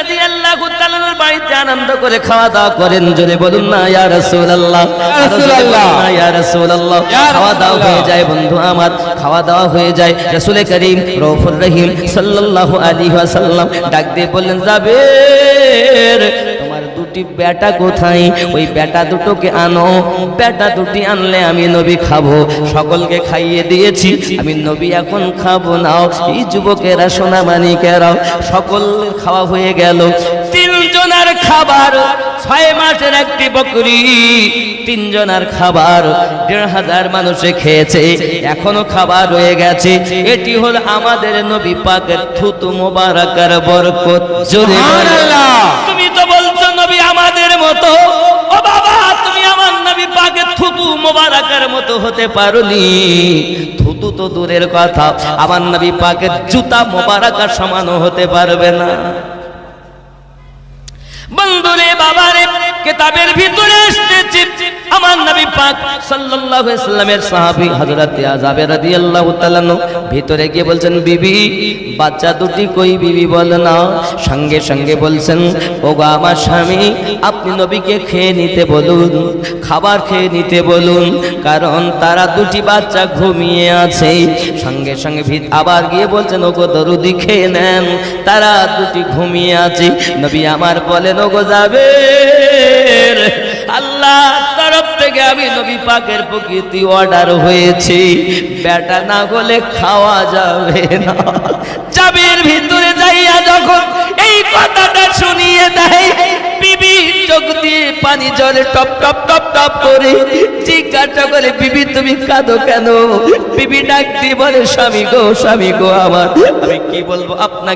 রাদিয়াল্লাহু তাআলার বাড়িতে আনন্দ করে খাওয়া দাওয়া করেন, জোরে বলুন না ইয়া রাসূলুল্লাহ, ইয়া রাসূলুল্লাহ। খাওয়া দাওয়া হয়ে যায় বন্ধু আমার, খাওয়া দাওয়া হয়ে যায়। রাসূল করিম রউফুর রহিম সাল্লাল্লাহু আলাইহি ওয়াসাল্লাম ডাক দিয়ে বললেন, জাবের তোমার দুটি বেটা কোথায়? ওই বেটা দুটোকে আনো, বেটা দুটি আনলে আমি নবী খাবো। সকলকে খাইয়ে দিয়েছি, আমি নবী এখন খাবো না। এই যুবকেরা সোনা মানিকেরাও সকল খাওয়া হয়ে গেল। তিনজনের খাবার 6 মাসের একটি বকরি, তিনজনের খাবার 1500 মানুষে খেয়েছে, এখনো খাবার রয়ে গেছে। এটি হল আমাদের নবী পাকের থুতু মোবারকের বরকত। জোরে সুবহানাল্লাহ। তুমি তো বলছো নবী আমাদের মতো, ও বাবা তুমি আমার নবী পাকের থুতু মোবারকের মতো হতে পারোনি। থুতু তো দূরের কথা, আমার নবী পাকের জুতা মোবারকের সমানও হতে পারবে না। বন্ধুরে বাবারে, কিতাবের ভিতরে এসেছে আমার নবী পাক সাল্লাল্লাহু আলাইহি সাল্লামের সাহাবী হযরত জাবের রাদিয়াল্লাহু তাআলা ভিতরে গিয়ে বলছেন, বিবি বাচ্চা দুটি কই? বিবি বলে না। সঙ্গে সঙ্গে বলছেন, ওগো আমার স্বামী আপনি নবীকে খেয়ে নিতে বলুন, খাবার খেয়ে নিতে বলুন, কারণ তারা দুটি বাচ্চা ঘুমিয়ে আছে। সঙ্গে সঙ্গে আবার গিয়ে বলছেন, ওগো দরুদি খেয়ে নেন, তারা দুটি ঘুমিয়ে আছে। নবী আমার বলেন, ওগো জাবের আল্লাহ তরফ থেকে আমি নবী পাকের প্রকৃতি অর্ডার হয়েছে, বেটা না হলে খাওয়া যাবে না। জাবের ভিতরে যাইয়া যখন এই কথাটা শুনিয়ে দেয়, বিবি চোখ দিয়ে পানি ঝরে টপ টপ টপ টপ করে জিজ্ঞাসা করে, বিবি তুমি কাঁদো কেন? বিবি ডাক দিয়ে বলে, স্বামী গো, স্বামী গো আমার। আমি কি বলবো আপনাকে।